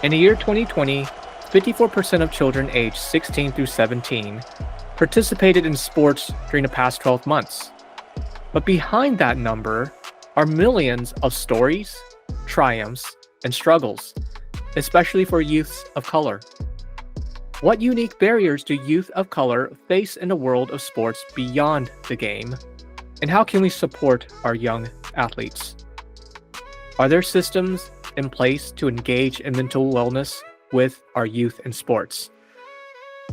In the year 2020, 54% of children aged 16 through 17 participated in sports during the past 12 months. But behind that number are millions of stories, triumphs, and struggles, especially for youths of color. What unique barriers do youth of color face in the world of sports beyond the game? And how can we support our young athletes? Are there systems in place to engage in mental wellness with our youth in sports?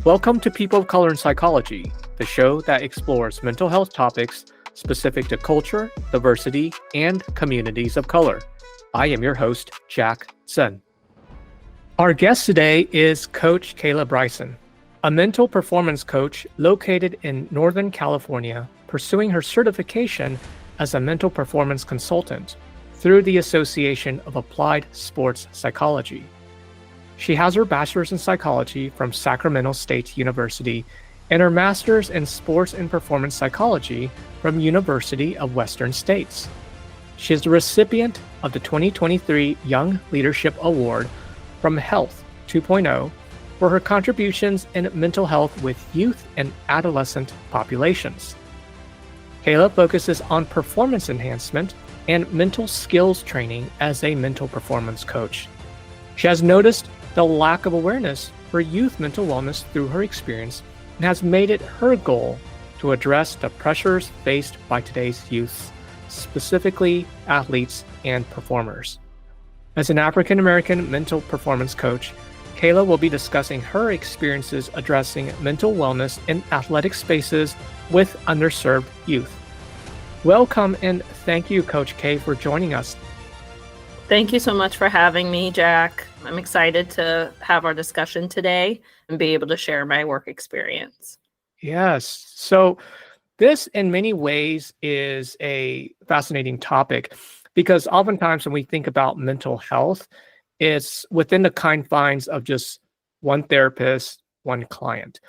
Welcome to People of Color in Psychology, the show that explores mental health topics specific to culture, diversity, and communities of color. I am your host, Jack Sun. Our guest today is Coach Kayla Bryson, a mental performance coach located in Northern California, pursuing her certification as a mental performance consultant through the Association of Applied Sports Psychology. She has her bachelor's in psychology from Sacramento State University and her master's in sports and performance psychology from University of Western States. She is the recipient of the 2023 Young Leadership Award from Health 2.0 for her contributions in mental health with youth and adolescent populations. Kayla focuses on performance enhancement and mental skills training as a mental performance coach. She has noticed the lack of awareness for youth mental wellness through her experience and has made it her goal to address the pressures faced by today's youth, specifically athletes and performers. As an African American mental performance coach, Kayla will be discussing her experiences addressing mental wellness in athletic spaces with underserved youth. Welcome and thank you, Coach K, for joining us. Thank you so much for having me, Jack. I'm excited to have our discussion today and be able to share my work experience. Yes. So this, in many ways, is a fascinating topic because oftentimes when we think about mental health, it's within the confines of just one therapist, one client.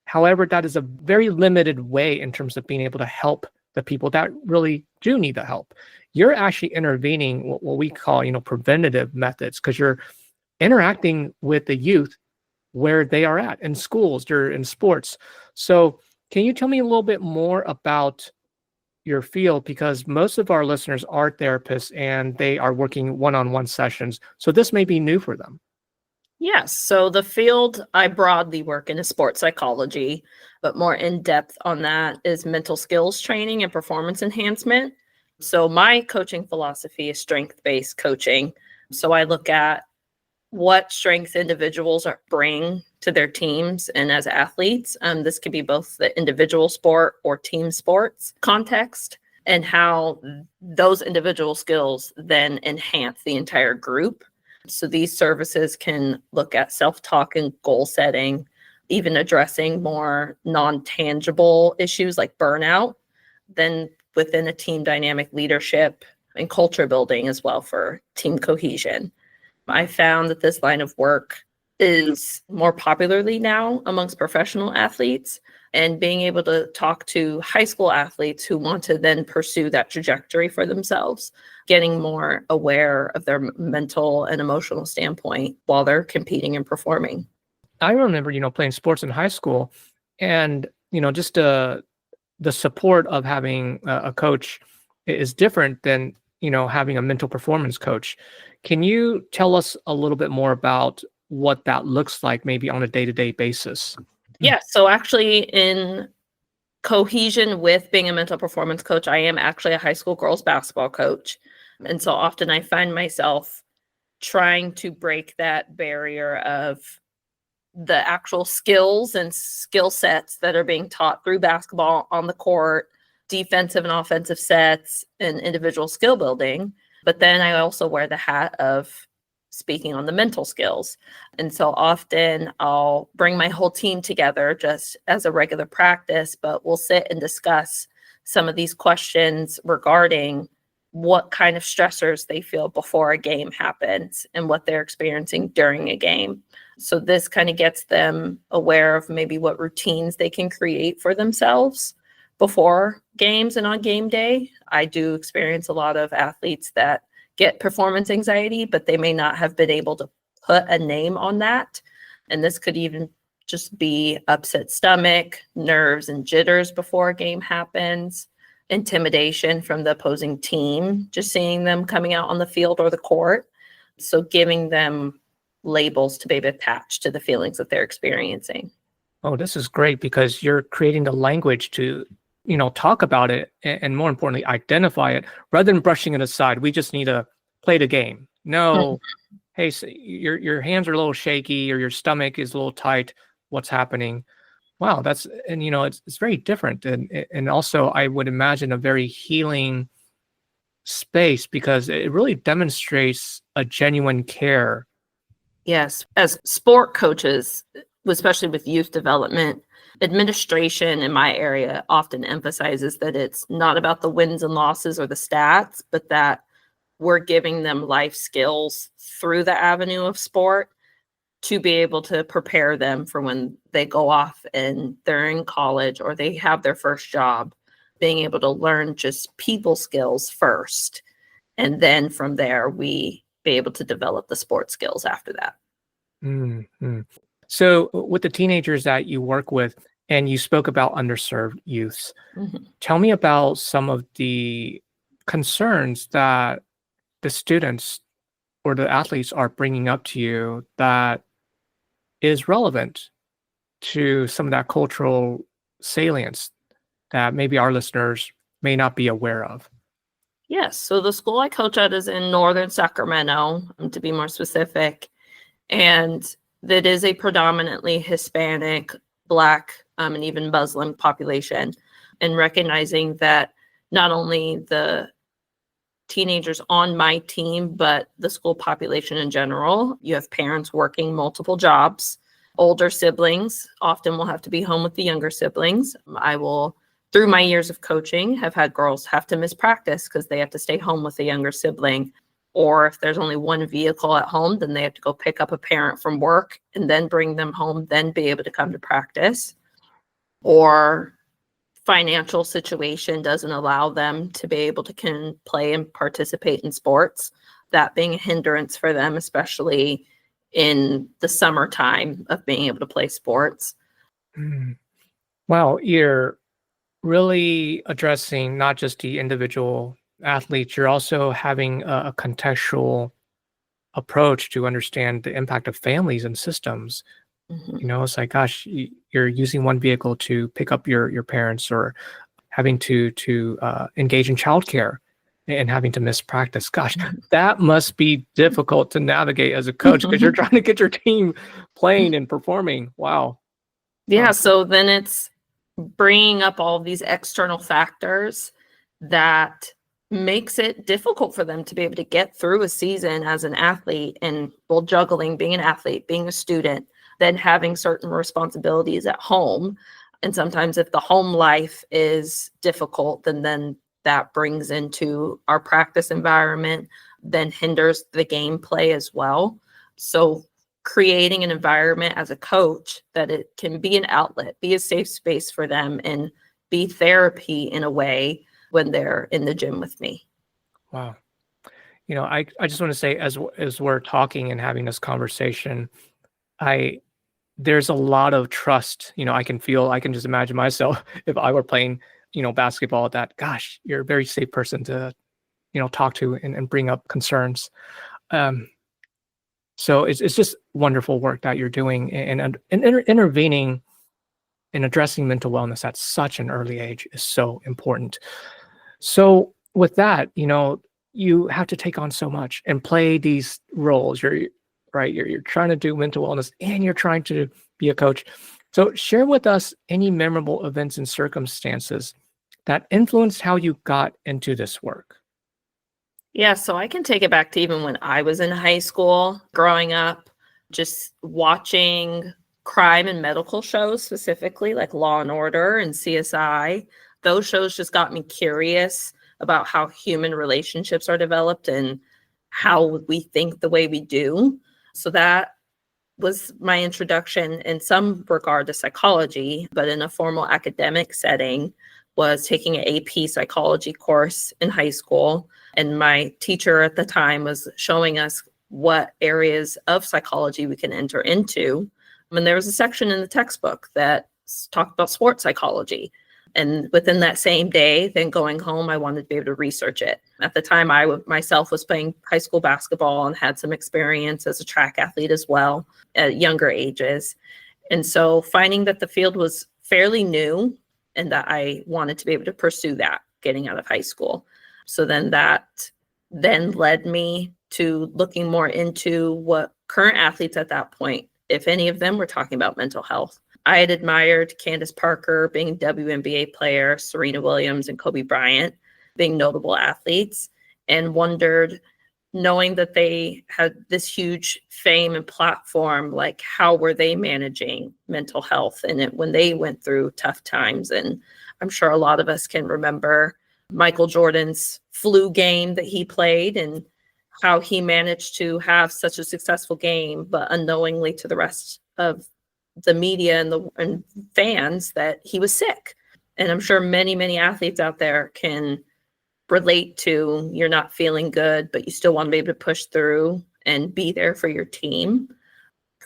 However, that is a very limited way in terms of being able to help the people that really do need the help. You're actually intervening what we call, preventative methods, because you're interacting with the youth where they are at in schools, they're in sports. So can you tell me a little bit more about your field? Because most of our listeners are therapists and they are working one-on-one sessions. So this may be new for them. Yes. So the field I broadly work in is sports psychology, but more in depth on that is mental skills training and performance enhancement. So my coaching philosophy is strength-based coaching. So I look at what strengths individuals bring to their teams and as athletes. This could be both the individual sport or team sports context, and how those individual skills then enhance the entire group. So these services can look at self-talk and goal setting, even addressing more non-tangible issues like burnout, then within a team dynamic leadership and culture building as well for team cohesion. I found that this line of work is more popularly now amongst professional athletes, and being able to talk to high school athletes who want to then pursue that trajectory for themselves, getting more aware of their mental and emotional standpoint while they're competing and performing. I remember, playing sports in high school and, just the support of having a coach is different than, having a mental performance coach. Can you tell us a little bit more about what that looks like maybe on a day-to-day basis? Yeah, so actually in cohesion with being a mental performance coach, I am actually a high school girls basketball coach. And so often I find myself trying to break that barrier of the actual skills and skill sets that are being taught through basketball on the court, defensive and offensive sets, and individual skill building. But then I also wear the hat of speaking on the mental skills. And so often I'll bring my whole team together just as a regular practice, but we'll sit and discuss some of these questions regarding what kind of stressors they feel before a game happens and what they're experiencing during a game. So this kind of gets them aware of maybe what routines they can create for themselves before games and on game day. I do experience a lot of athletes that get performance anxiety, but they may not have been able to put a name on that. And this could even just be upset stomach, nerves and jitters before a game happens, intimidation from the opposing team, just seeing them coming out on the field or the court. So giving them labels to be attached to the feelings that they're experiencing. Oh, this is great because you're creating the language to, talk about it and more importantly, identify it rather than brushing it aside. We just need to play the game. No, hey, so your hands are a little shaky or your stomach is a little tight. What's happening? Wow, it's very different and also I would imagine a very healing space because it really demonstrates a genuine care. Yes, as sport coaches, especially with youth development, administration in my area often emphasizes that it's not about the wins and losses or the stats, but that we're giving them life skills through the avenue of sport to be able to prepare them for when they go off and they're in college or they have their first job, being able to learn just people skills first. And then from there, we be able to develop the sport skills after that. Mhm. So, with the teenagers that you work with, and you spoke about underserved youths, Mhm. tell me about some of the concerns that the students or the athletes are bringing up to you that is relevant to some of that cultural salience that maybe our listeners may not be aware of. Yes. So the school I coach at is in northern Sacramento, to be more specific. And that is a predominantly Hispanic, Black, and even Muslim population. And recognizing that not only the teenagers on my team, but the school population in general, you have parents working multiple jobs. Older siblings often will have to be home with the younger siblings. I will, through my years of coaching, have had girls have to miss practice because they have to stay home with a younger sibling. Or if there's only one vehicle at home, then they have to go pick up a parent from work and then bring them home, then be able to come to practice. Or financial situation doesn't allow them to be able to play and participate in sports. That being a hindrance for them, especially in the summertime of being able to play sports. Mm. Wow, you're really addressing not just the individual athletes, you're also having a contextual approach to understand the impact of families and systems. Mhm. It's like, gosh, you're using one vehicle to pick up your parents, or having to engage in childcare and having to miss practice. Gosh, that must be difficult to navigate as a coach because you're trying to get your team playing and performing. Wow. Yeah, Wow. so then it's bringing up all these external factors that makes it difficult for them to be able to get through a season as an athlete, and while juggling being an athlete, being a student, then having certain responsibilities at home. And sometimes if the home life is difficult, then that brings into our practice environment, then hinders the gameplay as well. So creating an environment as a coach that it can be an outlet, be a safe space for them, and be therapy in a way when they're in the gym with me. Wow. I just want to say, as we're talking and having this conversation, I there's a lot of trust. I can just imagine myself if I were playing, basketball, that, gosh, you're a very safe person to, talk to and bring up concerns. Um, so it's just wonderful work that you're doing and intervening and addressing mental wellness at such an early age is so important. So with that, you have to take on so much and play these roles. You're right. You're trying to do mental wellness and you're trying to be a coach. So share with us any memorable events and circumstances that influenced how you got into this work. Yeah, so I can take it back to even when I was in high school, growing up, just watching crime and medical shows, specifically like Law and Order and CSI. Those shows just got me curious about how human relationships are developed and how we think the way we do. So that was my introduction in some regard to psychology, but in a formal academic setting, was taking an AP psychology course in high school. And my teacher at the time was showing us what areas of psychology we can enter into. And there was a section in the textbook that talked about sports psychology. And within that same day, then going home, I wanted to be able to research it. At the time, I myself was playing high school basketball and had some experience as a track athlete as well at younger ages. And so finding that the field was fairly new and that I wanted to be able to pursue that getting out of high school. So then that then led me to looking more into what current athletes at that point, if any of them were talking about mental health. I had admired Candace Parker being a WNBA player, Serena Williams and Kobe Bryant being notable athletes, and wondered, knowing that they had this huge fame and platform, like how were they managing mental health and when they went through tough times. And I'm sure a lot of us can remember Michael Jordan's flu game that he played and how he managed to have such a successful game, but unknowingly to the rest of the media and fans that he was sick. And I'm sure many, many athletes out there can relate to, you're not feeling good, but you still want to be able to push through and be there for your team.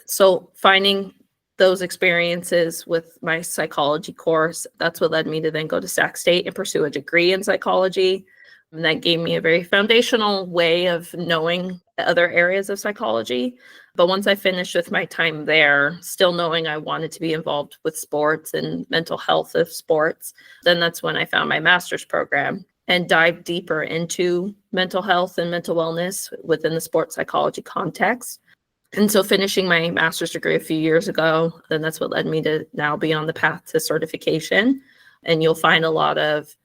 So finding those experiences with my psychology course, that's what led me to then go to Sac State and pursue a degree in psychology. And that gave me a very foundational way of knowing other areas of psychology. But once I finished with my time there, still knowing I wanted to be involved with sports and mental health of sports, then that's when I found my master's program and dived deeper into mental health and mental wellness within the sports psychology context. And so finishing my master's degree a few years ago, then that's what led me to now be on the path to certification. And you'll find a lot of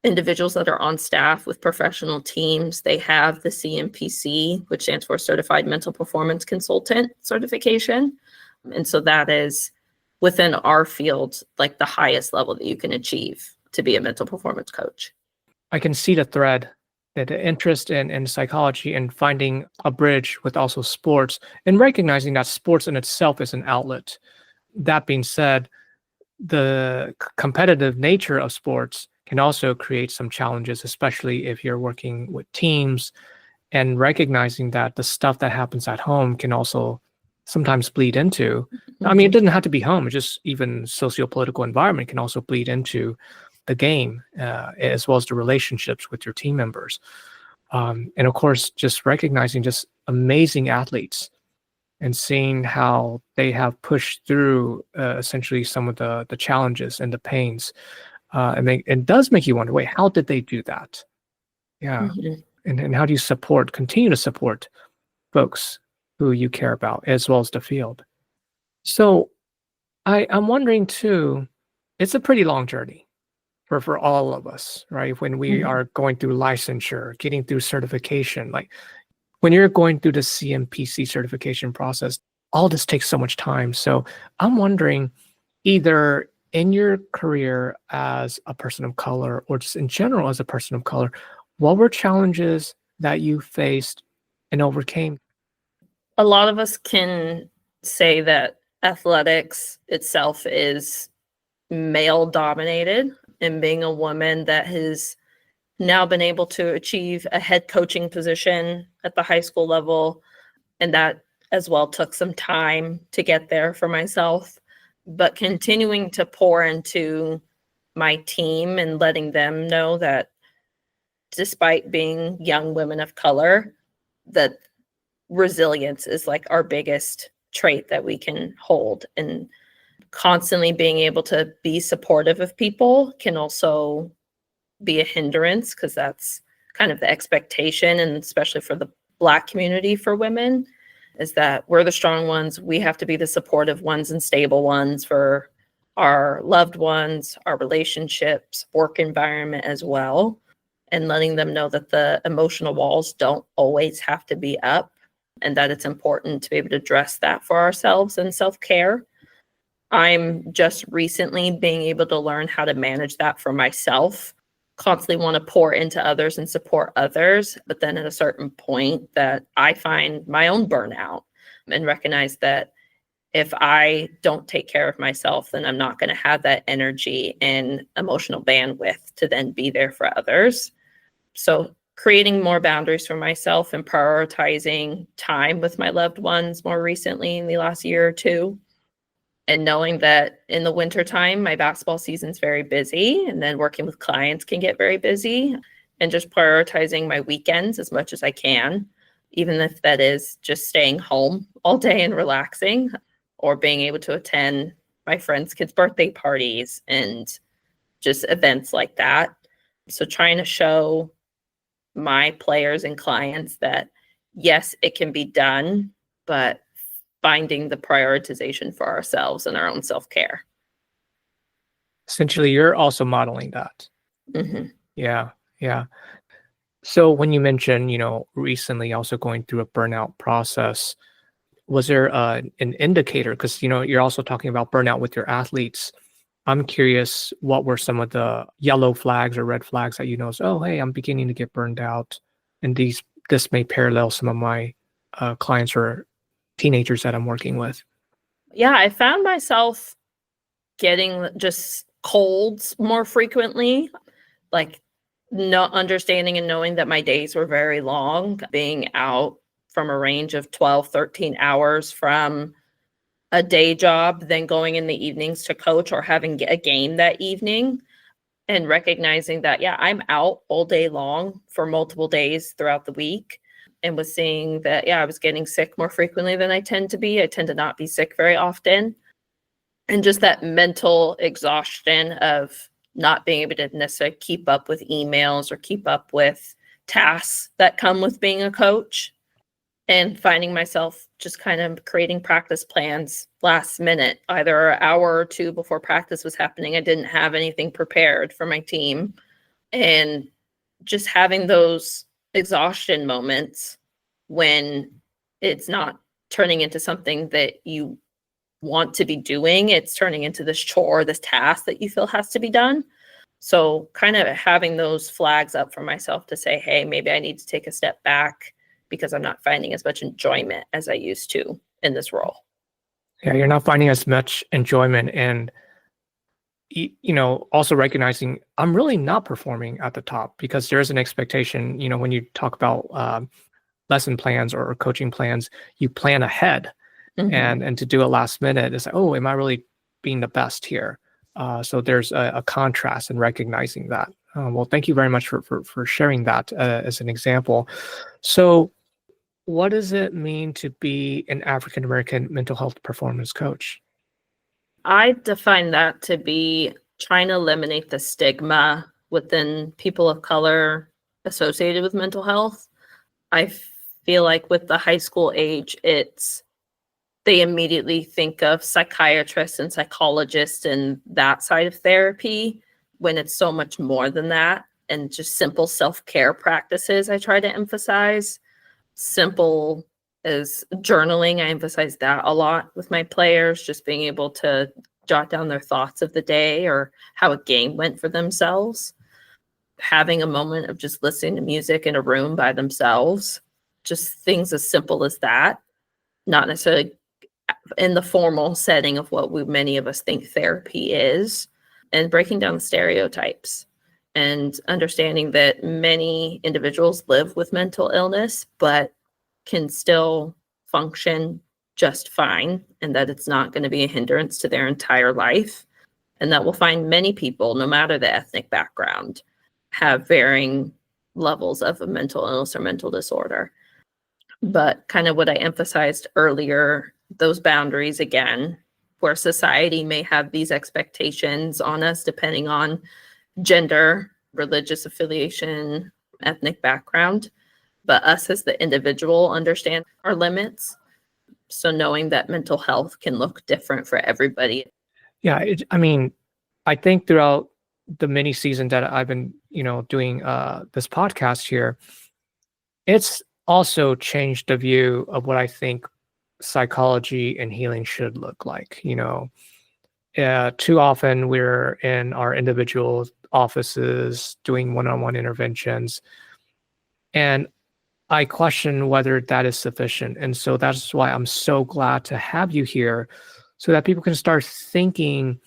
individuals that are on staff with professional teams, they have the CMPC, which stands for Certified Mental Performance Consultant certification. And so that is within our field, like the highest level that you can achieve to be a mental performance coach. I can see the thread, that the interest in psychology and finding a bridge with also sports and recognizing that sports in itself is an outlet. That being said, the competitive nature of sports can also create some challenges, especially if you're working with teams, and recognizing that the stuff that happens at home can also sometimes bleed into, I mean, it doesn't have to be home, it's just even socio-political environment can also bleed into the game, as well as the relationships with your team members. And of course, just recognizing just amazing athletes and seeing how they have pushed through essentially some of the challenges and the pains. And it does make you wonder, wait, how did they do that? Yeah. And how do you continue to support folks who you care about as well as the field? So I'm wondering too, it's a pretty long journey for all of us, right? When we are going through licensure, getting through certification, like when you're going through the CMPC certification process, all this takes so much time. So I'm wondering, either in your career as a person of color or just in general as a person of color, what were challenges that you faced and overcame? A lot of us can say that athletics itself is male dominated, and being a woman that has now been able to achieve a head coaching position at the high school level, and that as well took some time to get there for myself, but continuing to pour into my team and letting them know that despite being young women of color, that resilience is like our biggest trait that we can hold, and constantly being able to be supportive of people can also be a hindrance, because that's kind of the expectation, and especially for the Black community for women, is that we're the strong ones. We have to be the supportive ones and stable ones for our loved ones, our relationships, work environment as well, and letting them know that the emotional walls don't always have to be up, and that it's important to be able to address that for ourselves and self-care. I'm just recently being able to learn how to manage that for myself. Constantly want to pour into others and support others, but then at a certain point that I find my own burnout and recognize that if I don't take care of myself, then I'm not going to have that energy and emotional bandwidth to then be there for others. So creating more boundaries for myself and prioritizing time with my loved ones more recently in the last year or two. And knowing that in the wintertime, my basketball season's very busy, and then working with clients can get very busy, and just prioritizing my weekends as much as I can, even if that is just staying home all day and relaxing, or being able to attend my friends' kids' birthday parties and just events like that. So trying to show my players and clients that yes, it can be done, but finding the prioritization for ourselves and our own self-care. Essentially, you're also modeling that. Hmm. Yeah, yeah. So when you mentioned, recently also going through a burnout process, was there an indicator? Because, you're also talking about burnout with your athletes. I'm curious, what were some of the yellow flags or red flags that you noticed? Oh, hey, I'm beginning to get burned out, and this may parallel some of my clients or teenagers that I'm working with. Yeah, I found myself getting just colds more frequently, like not understanding and knowing that my days were very long, being out from a range of 12, 13 hours from a day job, then going in the evenings to coach or having a game that evening, and recognizing that, yeah, I'm out all day long for multiple days throughout the week. And was seeing that, yeah, I was getting sick more frequently than I tend to be. I tend to not be sick very often. And just that mental exhaustion of not being able to necessarily keep up with emails or keep up with tasks that come with being a coach, and finding myself just kind of creating practice plans last minute, either an hour or two before practice was happening. I didn't have anything prepared for my team, and just having those exhaustion moments when it's not turning into something that you want to be doing. It's turning into this chore, this task that you feel has to be done. So kind of having those flags up for myself to say, hey, maybe I need to take a step back because I'm not finding as much enjoyment as I used to in this role. Yeah, you're not finding as much enjoyment, and also recognizing I'm really not performing at the top, because there's an expectation. When you talk about lesson plans or coaching plans, you plan ahead, Mhm. and to do it last minute, it's like, oh, am I really being the best here? So there's a contrast in recognizing that. Well, thank you very much for sharing that as an example. So what does it mean to be an African American mental health performance coach? I define that to be trying to eliminate the stigma within people of color associated with mental health. I feel like with the high school age, they immediately think of psychiatrists and psychologists and that side of therapy, when it's so much more than that. And just simple self-care practices I try to emphasize. Simple as journaling, I emphasize that a lot with my players, just being able to jot down their thoughts of the day or how a game went for themselves. Having a moment of just listening to music in a room by themselves, just things as simple as that, not necessarily in the formal setting of what many of us think therapy is, and breaking down the stereotypes and understanding that many individuals live with mental illness but can still function just fine, and that it's not going to be a hindrance to their entire life, and that we'll find many people, no matter the ethnic background, have varying levels of a mental illness or mental disorder. But kind of what I emphasized earlier, those boundaries again, where society may have these expectations on us depending on gender, religious affiliation, ethnic background, but us as the individual understand our limits. So knowing that mental health can look different for everybody. Yeah, I think throughout the mini season that I've been, doing this podcast here, it's also changed the view of what I think psychology and healing should look like. Too often we're in our individual offices doing one-on-one interventions, and I question whether that is sufficient. And so that's why I'm so glad to have you here, so that people can start thinking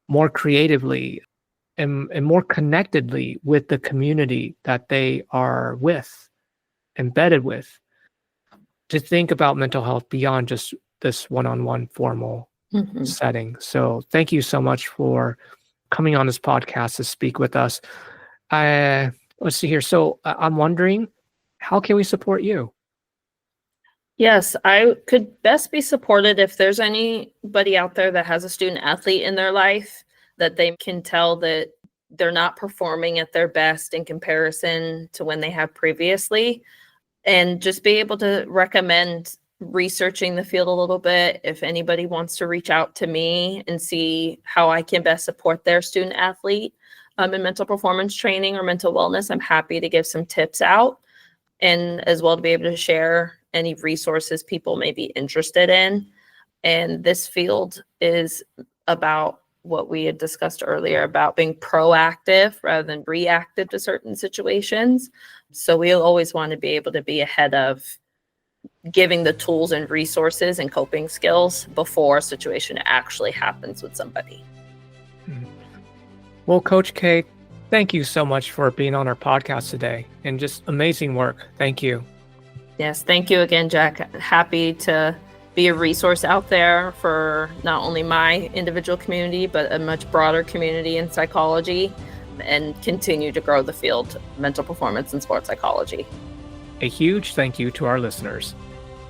more creatively. and more connectedly with the community that they are embedded with, to think about mental health beyond just this one-on-one formal Mhm. setting. So thank you so much for coming on this podcast to speak with us. Let's see here. So I'm wondering, how can we support you? Yes, I could best be supported if there's anybody out there that has a student athlete in their life that they can tell that they're not performing at their best in comparison to when they have previously, and just be able to recommend researching the field a little bit. If anybody wants to reach out to me and see how I can best support their student athlete in mental performance training or mental wellness, I'm happy to give some tips out, and as well to be able to share any resources people may be interested in. And this field is about what we had discussed earlier about being proactive rather than reactive to certain situations. So we always want to be able to be ahead of giving the tools and resources and coping skills before a situation actually happens with somebody. Well, Coach K, thank you so much for being on our podcast today, and just amazing work. Thank you. Yes, thank you again, Jack. Happy to be a resource out there for not only my individual community, but a much broader community in psychology, and continue to grow the field of mental performance and sports psychology. A huge thank you to our listeners.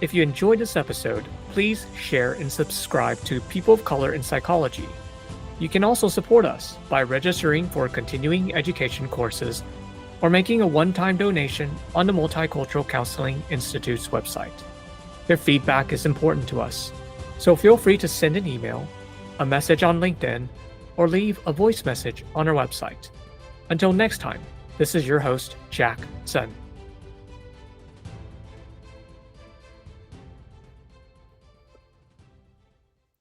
If you enjoyed this episode, please share and subscribe to People of Color in Psychology. You can also support us by registering for continuing education courses or making a one-time donation on the Multicultural Counseling Institute's website. Your feedback is important to us, so feel free to send an email, a message on LinkedIn, or leave a voice message on our website. Until next time, this is your host, Jack Sun.